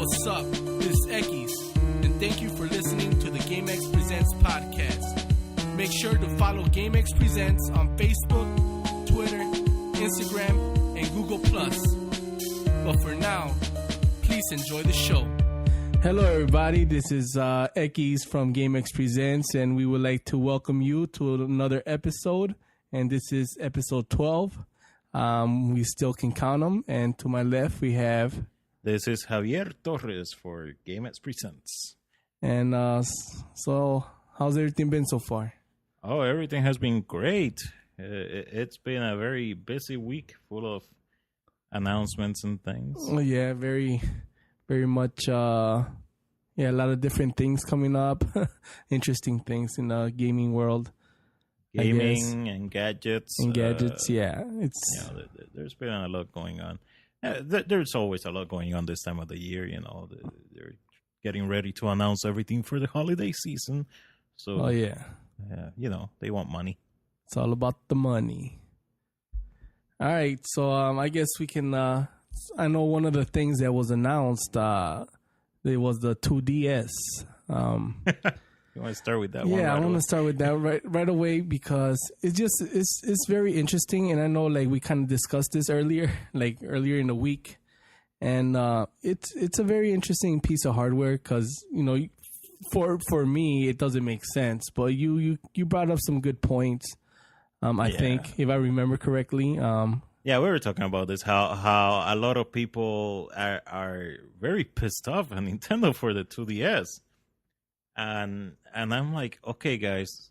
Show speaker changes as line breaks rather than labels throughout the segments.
What's up? This is Ekis, and thank you for listening to the GameXPresents podcast. Make sure to follow GameXPresents on Facebook, Twitter, Instagram, and Google+. But for now, please enjoy the show. Hello, everybody. This is Ekis from GameXPresents, and we would like to welcome you to another episode. And this is episode 12. We still can count them. And to my left, we have...
This is Javier Torres for GameXPresents.
And so, how's everything been so far?
Oh, everything has been great. It's been a very busy week full of announcements and things.
Oh, yeah, very much, a lot of different things coming up. Interesting things in the gaming world.
Gaming and gadgets.
It's...
There's been a lot going on. There's always a lot going on this time of the year. You know, they're getting ready to announce everything for the holiday season. So, they want money.
It's all about the money. All right, so I guess we can. I know one of the things that was announced. There was the 2DS.
You want to start with that one?
Yeah, I want to start with that right away because it's very interesting, and I know we kind of discussed this earlier in the week, and it's a very interesting piece of hardware because for me it doesn't make sense, but you brought up some good points. I think if I remember correctly.
Yeah, we were talking about this, how a lot of people are very pissed off at Nintendo for the 2DS. And I'm like, okay, guys,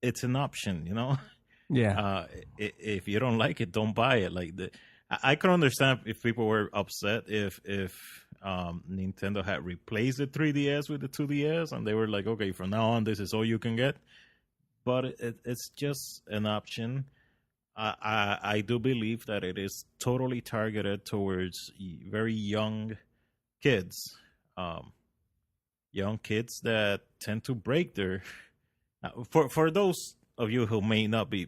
it's an option,
Yeah.
If you don't like it, don't buy it. I can understand if people were upset if Nintendo had replaced the 3DS with the 2DS, and they were like, okay, from now on, this is all you can get. But it's just an option. I do believe that it is totally targeted towards very young kids. Young kids that tend to break their... For those of you who may not be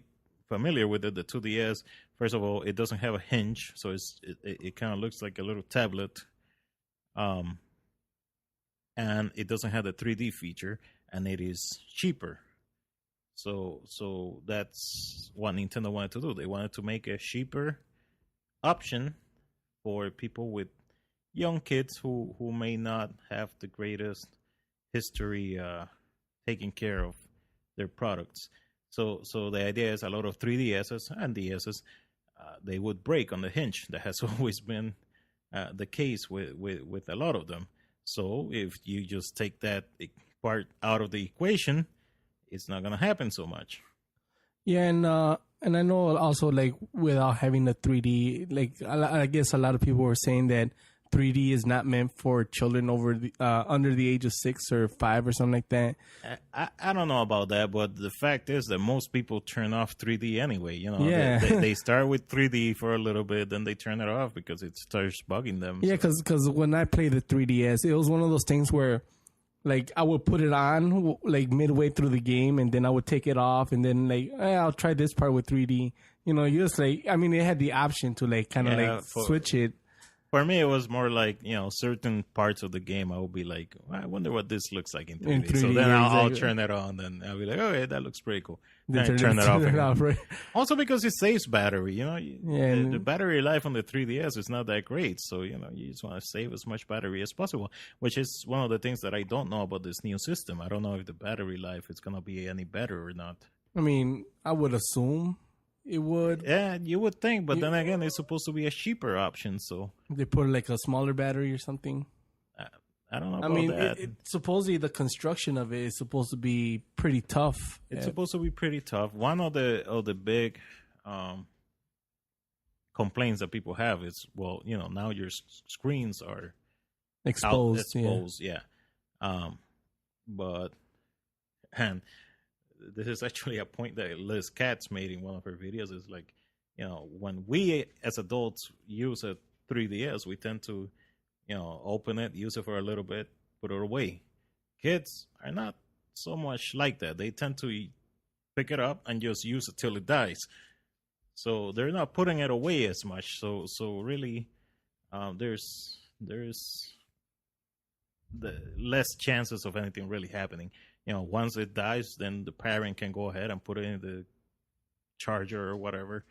familiar with it, the 2DS, first of all, it doesn't have a hinge, so it kind of looks like a little tablet. And it doesn't have the 3D feature, and it is cheaper. So that's what Nintendo wanted to do. They wanted to make a cheaper option for people with young kids who may not have the greatest history taking care of their products. So the idea is a lot of 3DSs and DSs, they would break on the hinge. That has always been the case with a lot of them. So if you just take that part out of the equation, it's not going to happen so much.
Yeah, and I know also without having the 3D, I guess a lot of people were saying that 3D is not meant for children over under the age of 6 or 5 or something like that.
I don't know about that, but the fact is that most people turn off 3D anyway.
Yeah.
They start with 3D for a little bit, then they turn it off because it starts bugging them.
Yeah, because when I played the 3DS, it was one of those things where I would put it on midway through the game, and then I would take it off, and then I'll try this part with 3D. You just it had the option to switch it.
For me, it was more certain parts of the game, I would be like, I wonder what this looks like in 3D. So then I'll turn it on, and I'll be like, okay, that looks pretty cool. Then I turn it off. Right? Also because it saves battery, the battery life on the 3DS is not that great. So, you just want to save as much battery as possible, which is one of the things that I don't know about this new system. I don't know if the battery life is going to be any better or not.
I mean, I would assume it would.
Yeah, you would think, but then again, it's supposed to be a cheaper option, so...
They put a smaller battery or something?
I don't know about that.
Supposedly the construction of it is supposed to be pretty tough.
It's supposed to be pretty tough. One of the big complaints that people have is, now your screens are...
Exposed,
yeah. But... And this is actually a point that Liz Katz made in one of her videos. Is when we as adults use a 3DS, we tend to, open it, use it for a little bit, put it away. Kids are not so much like that. They tend to pick it up and just use it till it dies. So they're not putting it away as much. So really, there's the less chances of anything really happening. Once it dies, then the parent can go ahead and put it in the charger or whatever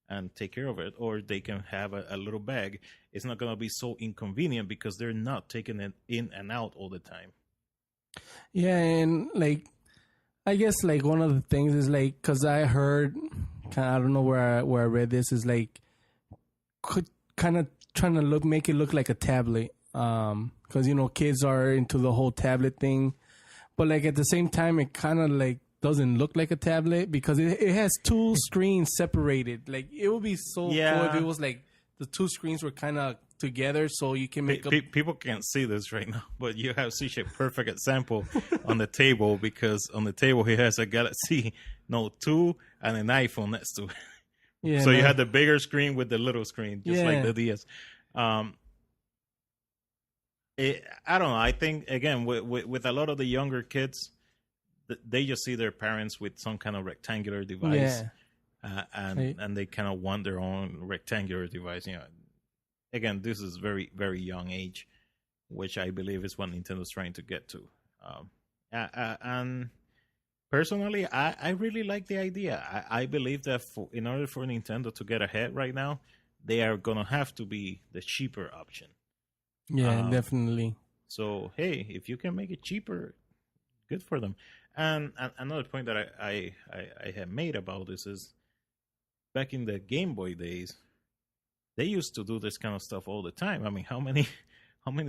and take care of it, or they can have a little bag. It's not going to be so inconvenient because they're not taking it in and out all the time.
Yeah, and like I guess like one of the things is like, because I heard, I don't know where I read this, is like kind of trying to make it look like a tablet, because kids are into the whole tablet thing, but like at the same time it kind of like doesn't look like a tablet because it has two screens separated. Like it would be so cool if it was like the two screens were kind of together, so you can make
people can't see this right now, but you have such a perfect example on the table, because on the table he has a Galaxy Note 2 and an iPhone next to it. Yeah, so you had the bigger screen with the little screen, just like the DS. I don't know. I think again with a lot of the younger kids, they just see their parents with some kind of rectangular device, and they kind of want their own rectangular device. Again, this is very, very young age, which I believe is what Nintendo's trying to get to. And personally, I really like the idea. I believe that in order for Nintendo to get ahead right now, they are going to have to be the cheaper option.
Yeah, definitely.
So, hey, if you can make it cheaper, good for them. And another point that I have made about this is, back in the Game Boy days, they used to do this kind of stuff all the time. I mean, how many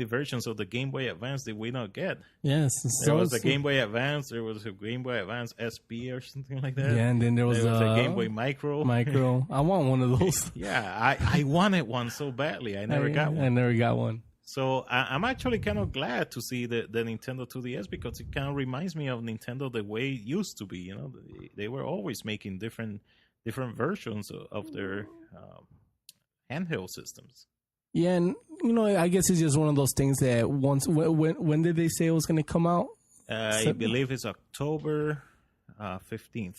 versions of the Game Boy Advance did we not get?
Yes.
There was a Game Boy Advance. There was a Game Boy Advance SP or something like that.
Yeah, and then there was
a Game Boy Micro.
I want one of those.
Yeah, I wanted one so badly. I never got one. So I'm actually kind of glad to see the Nintendo 2DS, because it kind of reminds me of Nintendo the way it used to be. They were always making different versions of their handheld systems.
Yeah, and I guess it's just one of those things that when did they say it was going to come out?
I believe it's October 15th.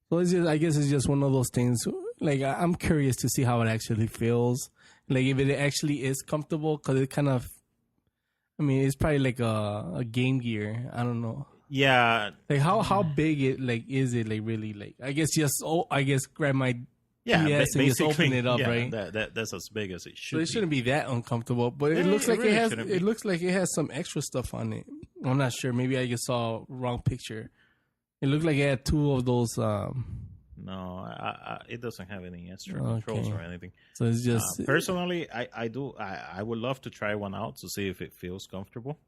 So I guess it's just one of those things. Like I'm curious to see how it actually feels. Like if it actually is comfortable, because it kind of, it's probably like a Game Gear. I don't know.
Yeah.
Like how big is it really? I guess grab my DS and just open it up, right?
That's as big as it should.
So it shouldn't be that uncomfortable, but it looks like it has. It looks like it has some extra stuff on it. I'm not sure. Maybe I just saw wrong picture. It looked like it had two of those.
No, it doesn't have any extra controls or anything.
So it's just
personally, I would love to try one out to see if it feels comfortable.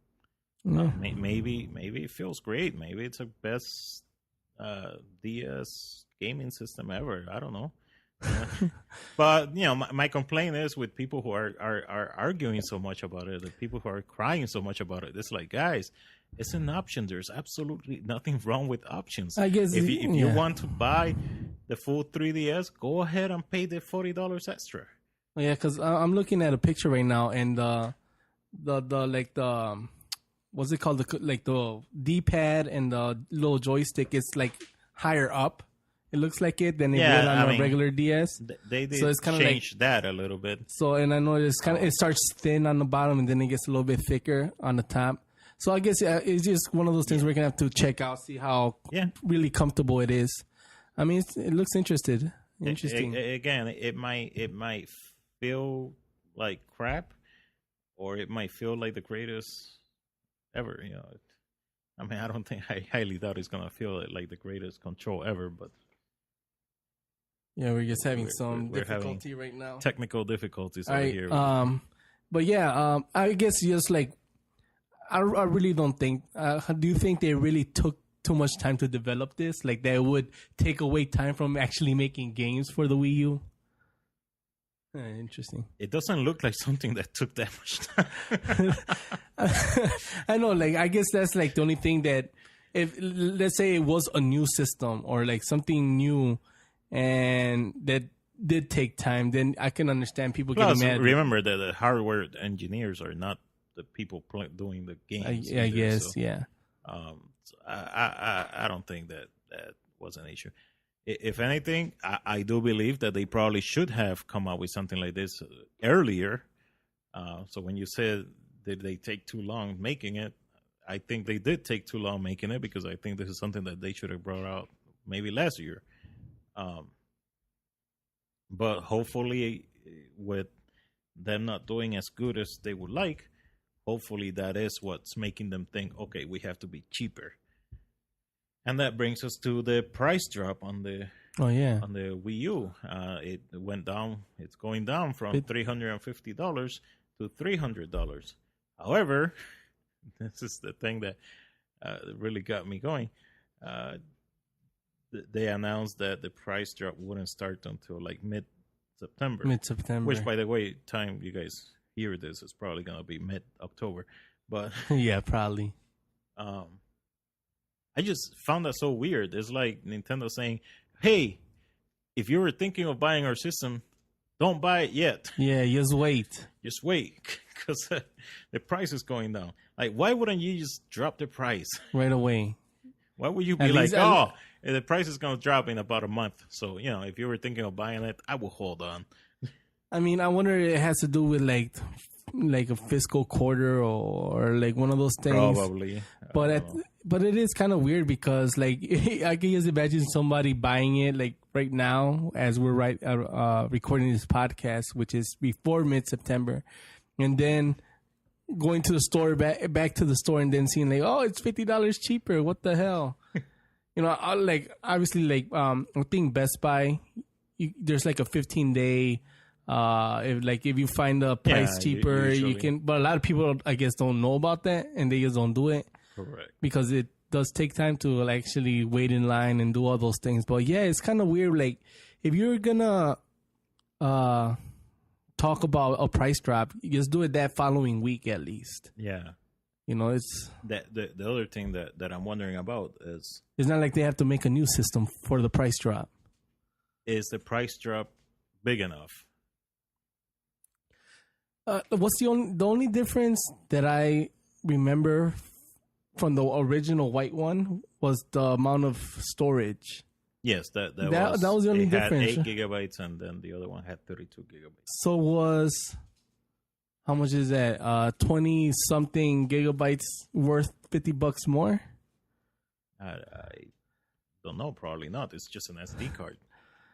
Maybe it feels great. Maybe it's the best DS gaming system ever. I don't know. But my complaint is with people who are arguing so much about it, the people who are crying so much about it. It's like, guys, it's an option. There's absolutely nothing wrong with options.
I guess
if you want to buy the full 3DS, go ahead and pay the $40 extra.
Yeah, because I'm looking at a picture right now, and the what's it called? The D-pad and the little joystick is like higher up. It looks like it than it did on a regular DS.
They did,
so it's kind of
change that a little bit.
So, and I know it starts thin on the bottom and then it gets a little bit thicker on the top. So I guess it's just one of those things we're gonna have to check out, see how really comfortable it is. It looks interesting.
Again, it might feel like crap, or it might feel like the greatest ever. I don't think I highly doubt it's gonna feel like the greatest control ever, but.
Yeah, we're just having some difficulty right now.
Technical difficulties over here.
But yeah, I guess just like, I really don't think, do you think they really took too much time to develop this? Like that would take away time from actually making games for the Wii U? Interesting.
It doesn't look like something that took that much time.
I know, like, I guess that's like the only thing that, if let's say it was a new system or like something new, and that did take time, then I can understand people getting mad.
Remember that the hardware engineers are not the people doing the games.
I guess,
so,
yeah.
So I don't think that was an issue. If anything, I do believe that they probably should have come up with something like this earlier. So when you said did they take too long making it? I think they did take too long making it because I think this is something that they should have brought out maybe last year. But hopefully, with them not doing as good as they would like, hopefully that is what's making them think, okay, we have to be cheaper. And that brings us to the price drop on the on the Wii U. It went down. It's going down from $350 to $300. However, this is the thing that really got me going. They announced that the price drop wouldn't start until like mid-September. Which, by the way, time you guys hear this is probably going to be mid-October. But
yeah, probably.
I just found that so weird. It's like Nintendo saying, hey, if you were thinking of buying our system, don't buy it yet.
Yeah, just wait.
Just wait, because the price is going down. Like, why wouldn't you just drop the price?
Right away.
Why would you be like, the price is going to drop in about a month. So, if you were thinking of buying it, I will hold on.
I mean, I wonder if it has to do with like a fiscal quarter or like one of those things.
Probably.
But it is kind of weird because like I can just imagine somebody buying it like right now as we're recording this podcast, which is before mid-September, and then going to the store back to the store and then seeing like, oh, it's $50 cheaper. What the hell? I think Best Buy, there's like a 15-day. If you find the price cheaper, you can. But a lot of people, I guess, don't know about that, and they just don't do it.
Correct.
Because it does take time to actually wait in line and do all those things. But yeah, it's kind of weird. Like, if you're gonna talk about a price drop, you just do it that following week at least.
Yeah.
It's
the other thing that I'm wondering about is
it's not like they have to make a new system for the price drop.
Is the price drop big enough?
What's the only difference that I remember from the original white one was the amount of storage.
Yes, that
was the only difference.
It had 8 gigabytes, and then the other one had 32 gigabytes.
So how much is that? 20 something gigabytes worth $50 more?
I don't know. Probably not. It's just an SD card.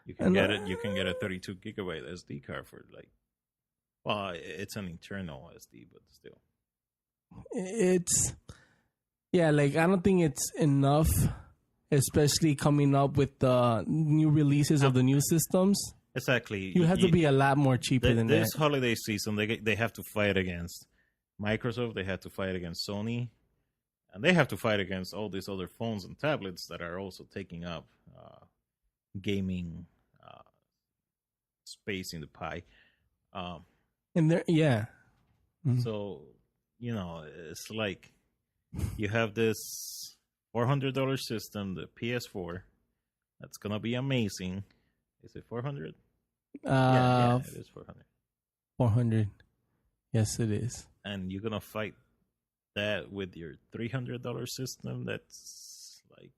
You can get it. You can get a 32 gigabyte SD card for like. Well, it's an internal SD, but still.
I don't think it's enough, especially coming up with the new releases of the new systems.
Exactly.
You have to be a lot more cheaper than that.
This holiday season, they have to fight against Microsoft. They have to fight against Sony. And they have to fight against all these other phones and tablets that are also taking up gaming space in the pie.
And there, yeah.
Mm-hmm. So, it's like you have this $400 system, the PS4. That's going to be amazing. Is it 400? Yeah, it is 400.
400. Yes, it is.
And you're going to fight that with your $300 system that's like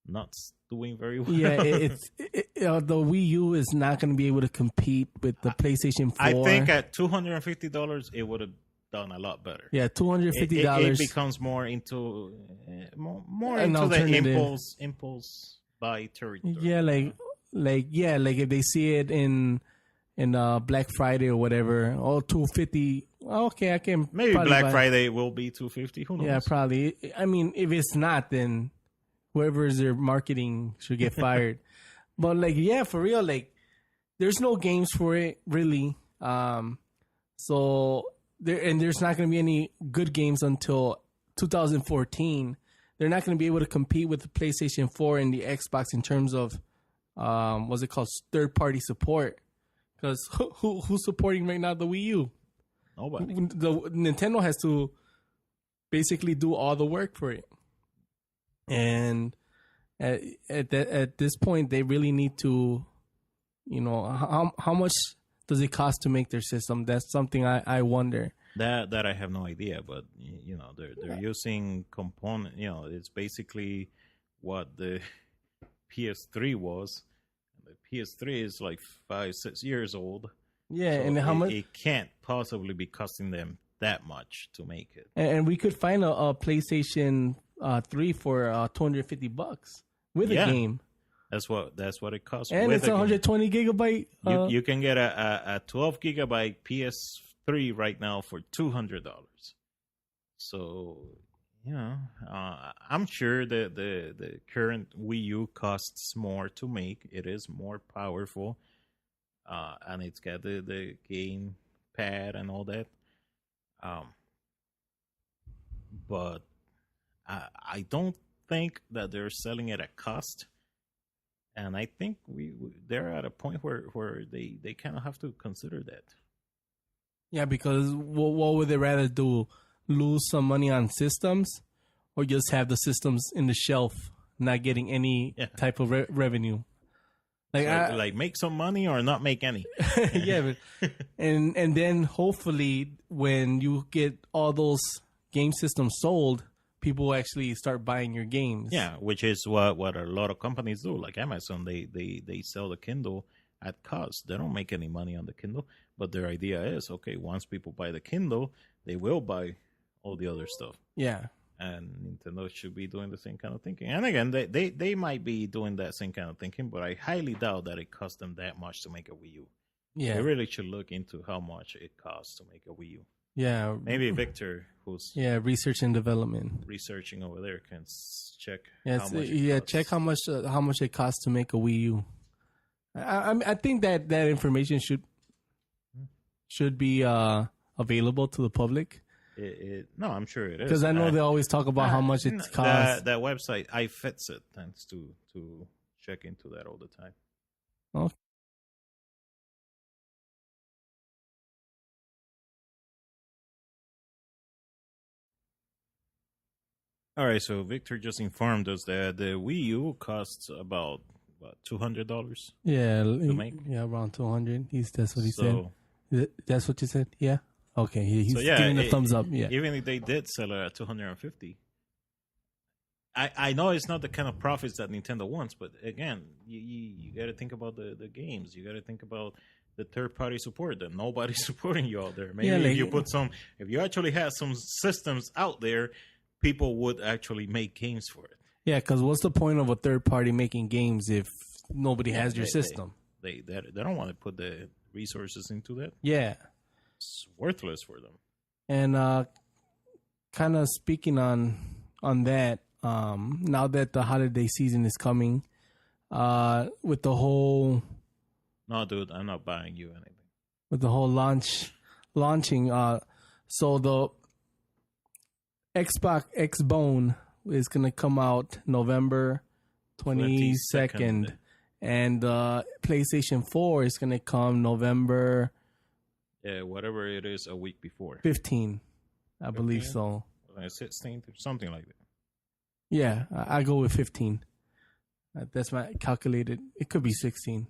not doing very well.
Yeah, the Wii U is not going to be able to compete with the PlayStation 4.
I think at $250 it would have done a lot better.
Yeah, $250.
It becomes more into the impulse buy territory.
Yeah, like if they see it in Black Friday or whatever, $250. Okay, I can
maybe Black Friday will be $250. Who knows?
Yeah, probably. I mean, if it's not, then whoever is their marketing should get fired. But for real, there's no games for it really. So there's not going to be any good games until 2014. They're not going to be able to compete with the PlayStation 4 and the Xbox in terms of what's it called, third-party support. Because who's supporting right now the Wii U?
Nobody.
Nintendo has to basically do all the work for it. And at this point, they really need to, how much does it cost to make their system? That's something I wonder.
That I have no idea, but they're using component. It's basically what the PS3 was. The PS3 is like 5-6 years old.
Yeah,
so
and how much?
It can't possibly be costing them that much to make it.
And we could find a PlayStation 3 for $250 with a game.
That's what it costs.
And
with
it's 120 gigabyte.
You can get a 12 gigabyte PS3 right now for $200. So, I'm sure that the current Wii U costs more to make. It is more powerful, and it's got the game pad and all that. But I don't think that they're selling it at cost. And I think they're at a point where they kind of have to consider that.
Yeah, because what would they rather do? Lose some money on systems, or just have the systems in the shelf, not getting any type of revenue?
Like make some money or not make any.
Yeah, but, and then hopefully when you get all those game systems sold, people will actually start buying your games.
Yeah, which is what a lot of companies do. Like Amazon, they sell the Kindle at cost. They don't make any money on the Kindle, but their idea is, okay, once people buy the Kindle, they will buy all the other stuff.
Yeah.
And Nintendo should be doing the same kind of thinking. And again, they might be doing that same kind of thinking, but I highly doubt that it cost them that much to make a Wii U.
Yeah.
They really should look into how much it costs to make a Wii U.
Yeah.
Maybe Victor, who's
research and development,
researching over there, can check how much it costs.
Check how much it costs to make a Wii U. I think that information should be available to the public.
No, I'm sure it is.
Because I know they always talk about how much it costs.
That website, iFixit, tends to check into that all the time.
Okay.
All right, so Victor just informed us that the Wii U costs about $200.
Yeah,
make?
Around 200. That's what he said. That's what you said. Yeah. Okay, he's giving a thumbs up. Yeah.
Even if they did sell it at $250, I know it's not the kind of profits that Nintendo wants, but again, you got to think about the games. You got to think about the third-party support that nobody's supporting you out there. Maybe if you actually had some systems out there, people would actually make games for it.
Yeah, because what's the point of a third party making games if nobody has your system?
They don't want to put the resources into that.
Yeah.
It's worthless for them.
And kind of speaking on that, now that the holiday season is coming, with the whole...
No, dude, I'm not buying you anything.
With the whole launching, so the Xbox Xbone is going to come out November 22nd. And PlayStation 4 is going to come November...
Yeah, whatever it is, a week before.
15, I believe so.
16th or something like that.
Yeah, I go with 15. That's my calculated. It could be 16.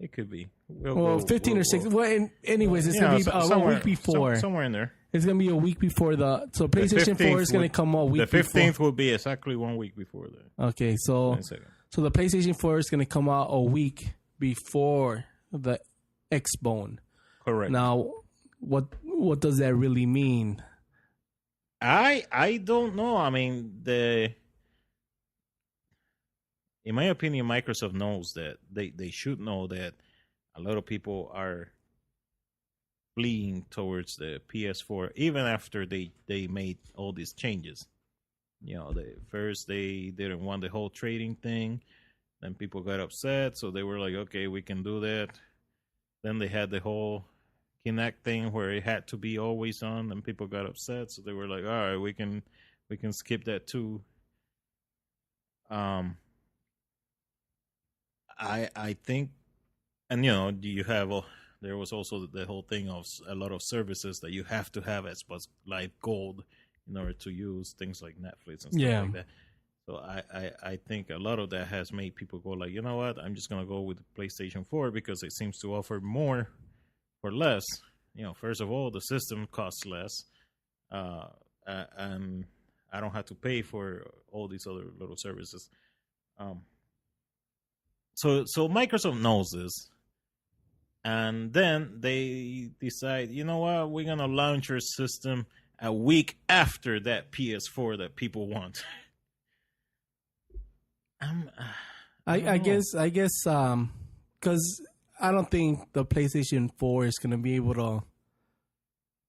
It could be.
15 or 16. Well, anyways, it's going to be a week before.
Somewhere in there.
It's going to be a week before so PlayStation 4 is going to come out a week before.
The 15th will be exactly 1 week before that.
Okay, so the PlayStation 4 is going to come out a week before the Xbone.
Correct.
Now, what does that really mean?
I don't know. I mean, in my opinion, Microsoft knows that they should know that a lot of people are fleeing towards the PS4 even after they made all these changes. First they didn't want the whole trading thing, then people got upset, so they were like, okay, we can do that. Then they had the whole Kinect thing where it had to be always on, and people got upset, so they were like, all right, we can skip that too. I think, and you have there was also the whole thing of a lot of services that you have to have as Live Gold in order to use things like Netflix and stuff like that. So I think a lot of that has made people go like, you know what, I'm just gonna go with the PlayStation 4 because it seems to offer more for less. First of all, the system costs less, and I don't have to pay for all these other little services. So Microsoft knows this, And then they decide, you know what, we're going to launch our system a week after that PS4 that people want.
I guess, because I don't think the PlayStation 4 is going to be able to,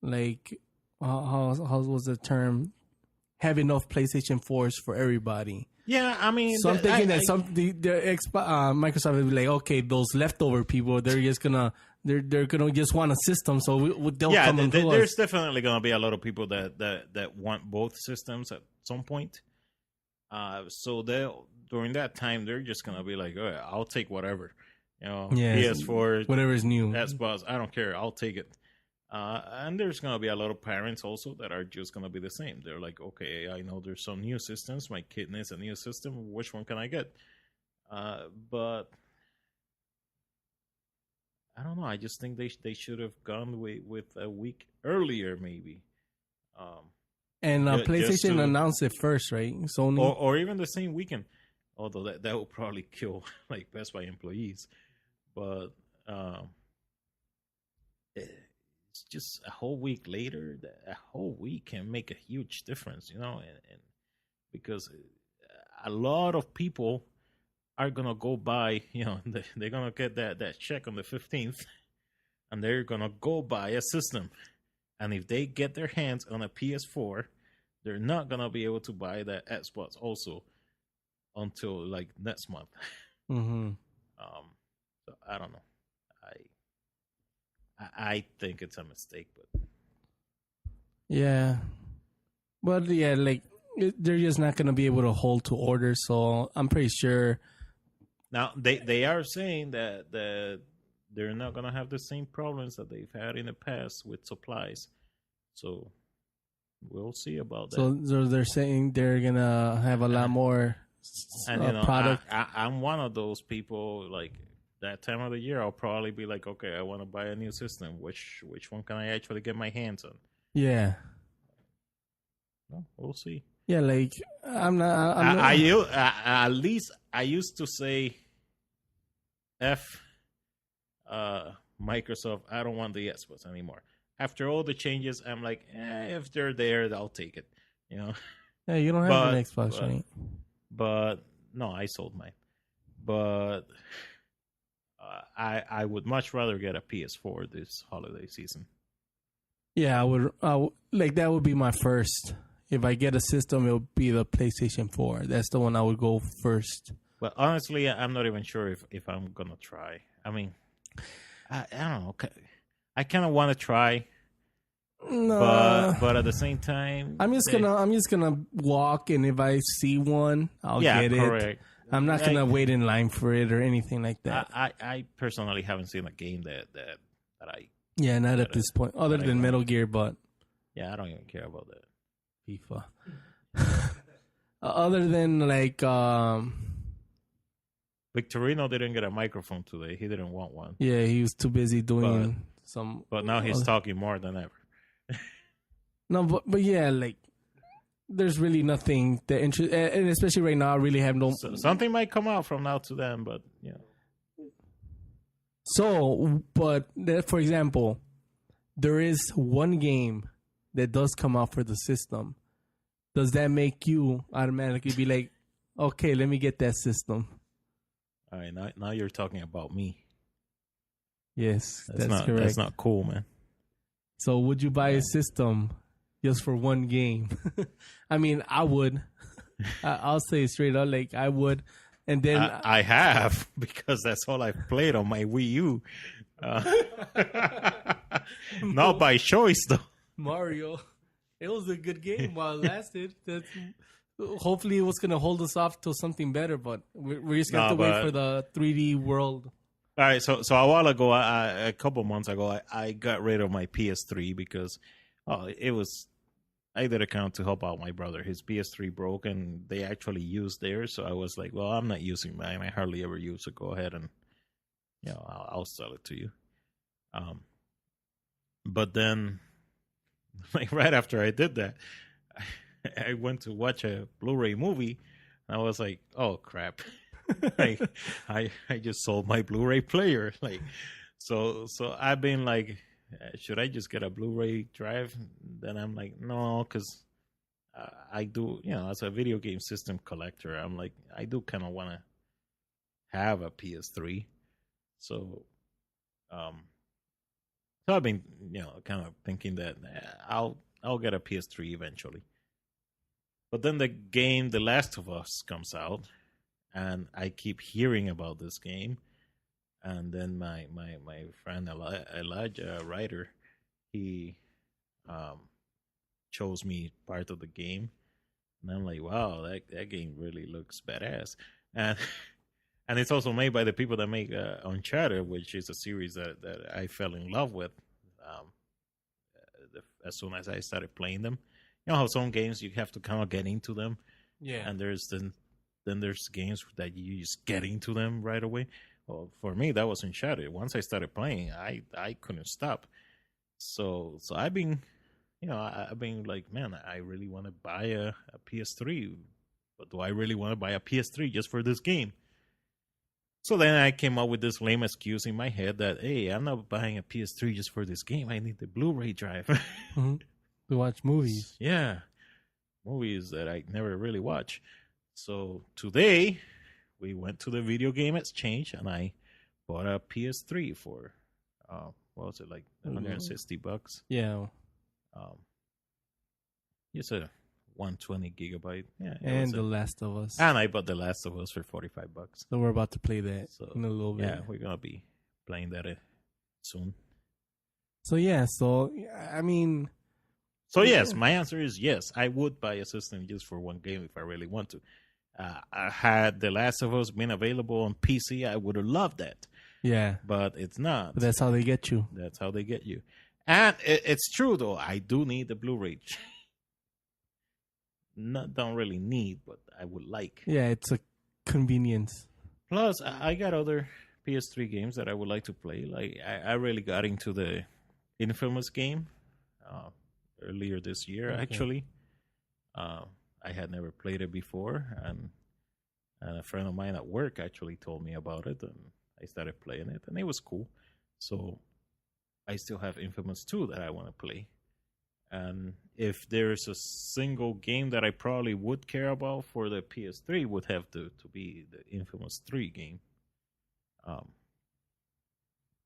like, how was the term? Have enough PlayStation 4s for everybody.
Yeah, I mean,
so I'm thinking that Microsoft will be like, okay, those leftover people, they're just gonna just want a system, so they'll come and do
there's
us.
definitely gonna be a lot of people that want both systems at some point. So during that time, they're just gonna be like, oh, I'll take whatever, PS4,
whatever is new,
Xbox, I don't care, I'll take it. And there's going to be a lot of parents also that are just going to be the same. They're like, okay, I know there's some new systems. My kid needs a new system. Which one can I get? But I don't know. I just think they should have gone with a week earlier, maybe.
And PlayStation announced it first, right? Sony,
or even the same weekend. Although that will probably kill like Best Buy employees, but. It's just a whole week later. A whole week can make a huge difference, and because a lot of people are gonna go buy, they're gonna get that check on the 15th, and they're gonna go buy a system. And if they get their hands on a PS4, they're not gonna be able to buy that Xbox also until like next month.
Mm-hmm.
So I don't know. I think it's a mistake, but
like they're just not going to be able to hold to order. So I'm pretty sure.
Now they are saying that they're not going to have the same problems that they've had in the past with supplies. So we'll see about that.
So they're saying they're going to have a lot more product.
I'm one of those people like. That time of the year, I'll probably be like, okay, I want to buy a new system. Which one can I actually get my hands on?
Yeah.
Well, we'll see.
Yeah, like I'm not.
At least I used to say, Microsoft. I don't want the Xbox anymore. After all the changes, I'm like, if they're there, I'll take it.
Yeah, you don't have an Xbox, right?
But no, I sold mine. But. I would much rather get a PS4 this holiday season.
Yeah, I would like that would be my first. If I get a system, it would be the PlayStation 4. That's the one I would go first.
But honestly, I'm not even sure if I'm gonna try. I mean, I don't know. I kind of want to try.
No,
but at the same time,
I'm just gonna walk, and if I see one, I'll get it.
Correct.
I'm not gonna wait in line for it or anything like that.
I personally haven't seen a game that I.
Yeah, not at this point, other than Metal Gear, but.
Yeah, I don't even care about that.
FIFA. Other than like.
Victorino didn't get a microphone today. He didn't want one.
Yeah, he was too busy doing some.
But now he's talking more than ever.
No, but yeah, like. There's really nothing that interests, and especially right now, I really have no.
Something might come out from now to then, but yeah.
So, but for example, there is one game that does come out for the system. Does that make you automatically be like, okay, let me get that system?
All right, now you're talking about me.
Yes, that's correct.
That's not cool, man.
So, would you buy a system? Just for one game. I mean, I would. I'll say it straight up, like I would. And then
I have, because that's all I've played on my Wii U. Not by choice, though.
Mario. It was a good game while it lasted. Hopefully it was going to hold us off to something better, but we're just going to wait for the 3D world.
All right, so a while ago, a couple months ago, I got rid of my PS3 because it was... I did account to help out my brother. His PS3 broke, and they actually used theirs. So I was like, well, I'm not using mine. I hardly ever use it. Go ahead and, I'll sell it to you. But then, like right after I did that, I went to watch a Blu-ray movie. And I was like, oh, crap. I just sold my Blu-ray player. So I've been like, should I just get a Blu-ray drive? Then I'm like, no, because I do, as a video game system collector, I'm like, I do kind of want to have a PS3. So, so I've been, kind of thinking that I'll get a PS3 eventually. But then the game The Last of Us comes out, and I keep hearing about this game. And then my friend Elijah, a writer, he shows me part of the game, and I'm like, wow, that game really looks badass. And it's also made by the people that make Uncharted, which is a series that I fell in love with as soon as I started playing them. You know how some games you have to kind of get into them, and then there's games that you just get into them right away. Well, for me, that was Uncharted. Once I started playing, I couldn't stop. So I've been, I've been like, man, I really want to buy a PS3, but do I really want to buy a PS3 just for this game? So then I came up with this lame excuse in my head that, hey, I'm not buying a PS3 just for this game. I need the Blu-ray drive.
To watch movies.
Yeah, movies that I never really watch. So today we went to the video game exchange and I bought a PS3 for, what was it, like $160?
Yeah.
It's a 120 gigabyte. Yeah,
and The Last of Us.
And I bought The Last of Us for $45.
So we're about to play that in a little bit.
Yeah, we're gonna be playing that soon.
So yeah, I mean.
So yes, my answer is yes. I would buy a system just for one game if I really want to. Had The Last of Us been available on PC, I would have loved that.
Yeah,
but it's not.
But that's how they get you.
That's how they get you. And it's true though. I do need the Blu-ray. Don't really need, but I would like.
Yeah, it's a convenience.
Plus, I got other PS3 games that I would like to play. Like I really got into the Infamous game earlier this year. Okay. Actually, I had never played it before, and a friend of mine at work actually told me about it, and I started playing it, and it was cool. So I still have Infamous 2 that I want to play. And if there's a single game that I probably would care about for the PS3, would have to be the Infamous 3 game. Other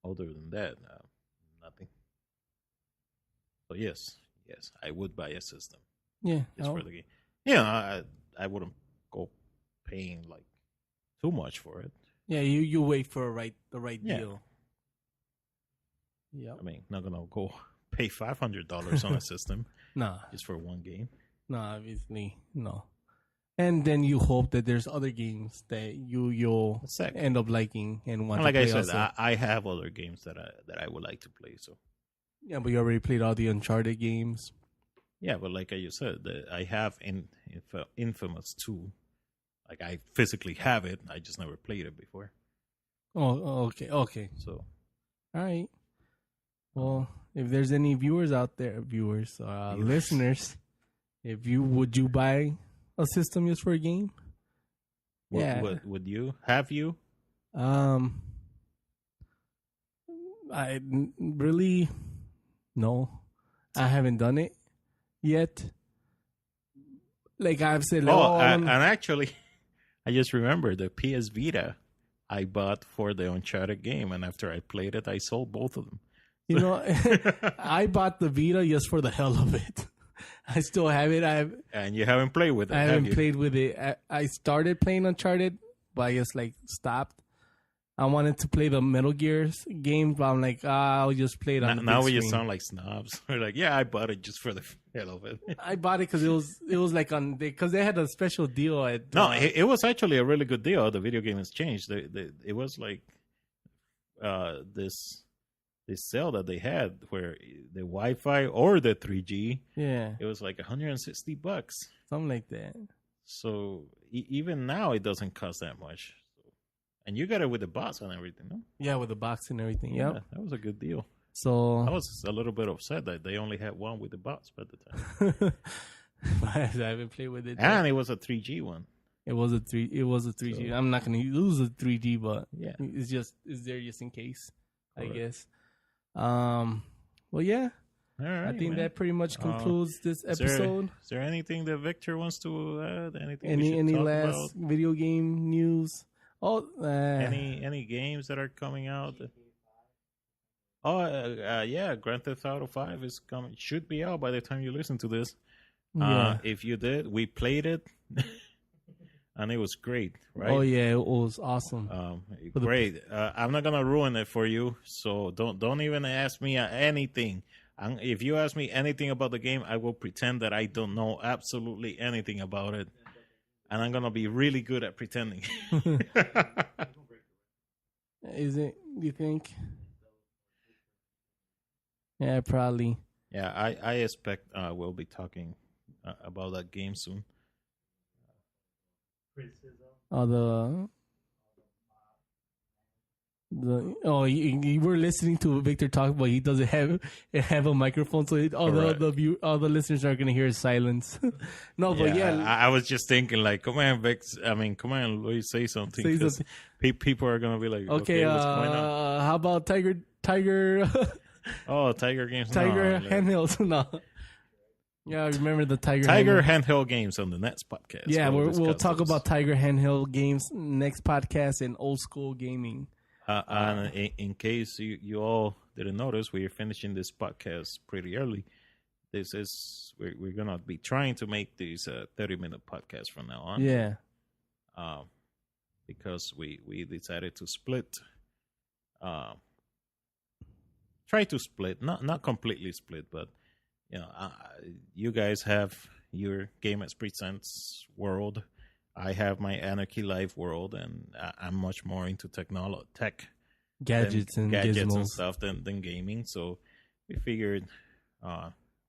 than that, nothing. So yes, I would buy a system.
Yeah,
just for the game. Yeah, I wouldn't go paying like too much for it.
Yeah, you wait for the right deal.
Yeah, I mean, not gonna go pay $500 on a system.
Nah,
just for one game.
No, obviously no. And then you hope that there's other games that you'll end up liking and want to play.
Like I said, I have other games that I would like to play. So
yeah, but you already played all the Uncharted games.
Yeah, but like you said, I have Infamous 2. Like I physically have it. I just never played it before.
Oh, okay.
So,
all right. Well, if there's any viewers out there, listeners, would you buy a system just for a game?
Would you? Have you?
I really no. I haven't done it yet. Like I've said,
and actually, I just remembered the PS Vita I bought for the Uncharted game, and after I played it, I sold both of them.
You know, I bought the Vita just for the hell of it. I still have it.
And you haven't played with it.
I haven't played with it. I started playing Uncharted, but I just stopped. I wanted to play the Metal Gears game, but I'm like, I'll just play it on the big
Now we
screen.
just sound like snobs. We're like, yeah, I bought it just for the hell of it.
I bought it because it was like because they had a special deal at.
No, it was actually a really good deal. The video game has changed. It was like this sale that they had where the Wi-Fi or the 3G.
Yeah,
it was like $160,
something like that.
So even now, it doesn't cost that much. And you got it with the box and everything, no?
Yeah, with the box and everything. Yeah,
that was a good deal.
So
I was a little bit upset that they only had one with the box at the time.
I haven't played with it.
And it was a 3G one.
It was a 3G. So, I'm not gonna lose a 3G, but
yeah,
it's there just in case. I guess. Well, yeah.
All right,
I think
man.
that pretty much concludes this episode.
Is there anything that Victor wants to add? Anything
Any
talk
last
about?
video game news? Oh,
Any games that are coming out? Oh, yeah, Grand Theft Auto 5 is coming. Should be out by the time you listen to this.
yeah.
If you did, we played it, and it was great, right?
Oh yeah, it was awesome.
Great. I'm not gonna ruin it for you, so don't even ask me anything. If you ask me anything about the game, I will pretend that I don't know absolutely anything about it, and I'm gonna be really good at pretending.
Is it? You think? Yeah, probably.
Yeah, I expect we'll be talking about that game soon.
Oh, you were listening to Victor talk, but he doesn't have a microphone, so all the listeners are gonna hear silence. No, but yeah,
I was just thinking, like, come on, Vic. I mean, come on, Luis, say something.
Say something.
People are gonna be like,
okay,
what's going on?
How about Tiger?
Oh, Tiger Games.
Tiger
no,
handhelds. No. Yeah, I remember the Tiger
handheld games on the next podcast.
Yeah, we'll talk about Tiger handheld games next podcast and old school gaming.
And in case you all didn't notice, we are finishing this podcast pretty early. We're gonna be trying to make these 30-minute podcasts from now on.
Yeah.
Because we decided to split. Try to split, not completely split, but you guys have your GameXPresents world. I have my Anarchy Life world, and I'm much more into tech
gadgets and gizmos
and stuff than gaming. So we figured,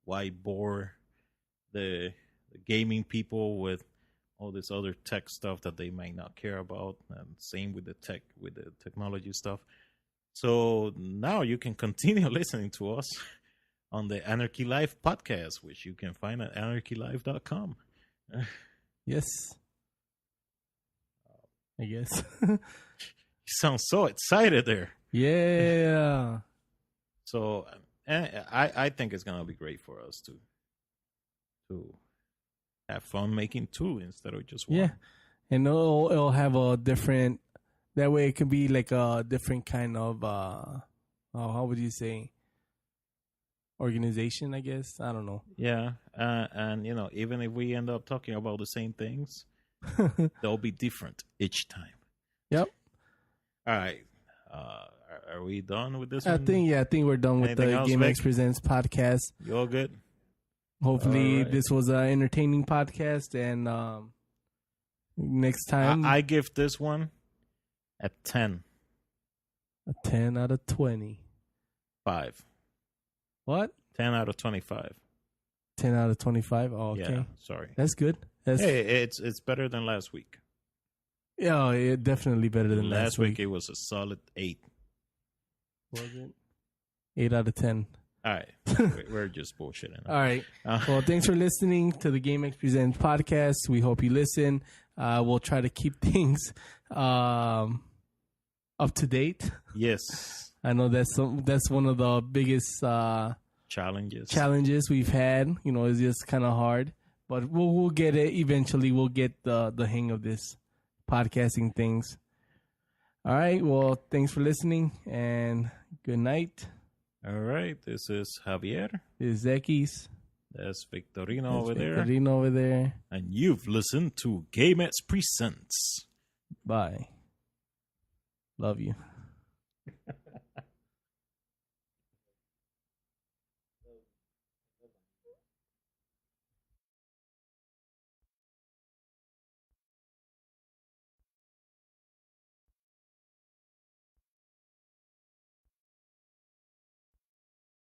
why bore the gaming people with all this other tech stuff that they might not care about, and same with the technology stuff. So now you can continue listening to us on the Anarchy Life podcast, which you can find at anarchylife.com.
Yes. I guess.
You sound so excited there.
Yeah.
So I think it's going to be great for us to have fun making two instead of just one.
Yeah. And it'll have a different, that way it can be like a different kind of, how would you say, organization, I guess. I don't know.
Yeah. And, even if we end up talking about the same things, they'll be different each time.
Yep.
All right. Are we done with this
I
one?
think we're done with
Anything
the
else,
GameX
Vic?
Presents podcast.
You all good?
Hopefully
All right.
this was an entertaining podcast, and next time
I give this one a 10.
a 10 out of 20.
5.
What?
10 out of 25.
10 out of 25? Oh, okay.
Yeah, sorry.
That's good.
Hey, it's better than last week.
Yeah, it definitely better than last week.
It was a solid 8.
Was it? 8 out of 10.
All right. We're just bullshitting.
All right. Well, thanks for listening to the GameX Presents podcast. We hope you listen. We'll try to keep things up to date.
Yes.
I know that's one of the biggest challenges we've had. It's just kind of hard, but we'll get it eventually. We'll get the hang of this podcasting things. All right. Well, thanks for listening, and good night.
All right. This is Javier.
This is Zekis.
That's Victorino over there. And you've listened to GameXPresents.
Bye. Love you.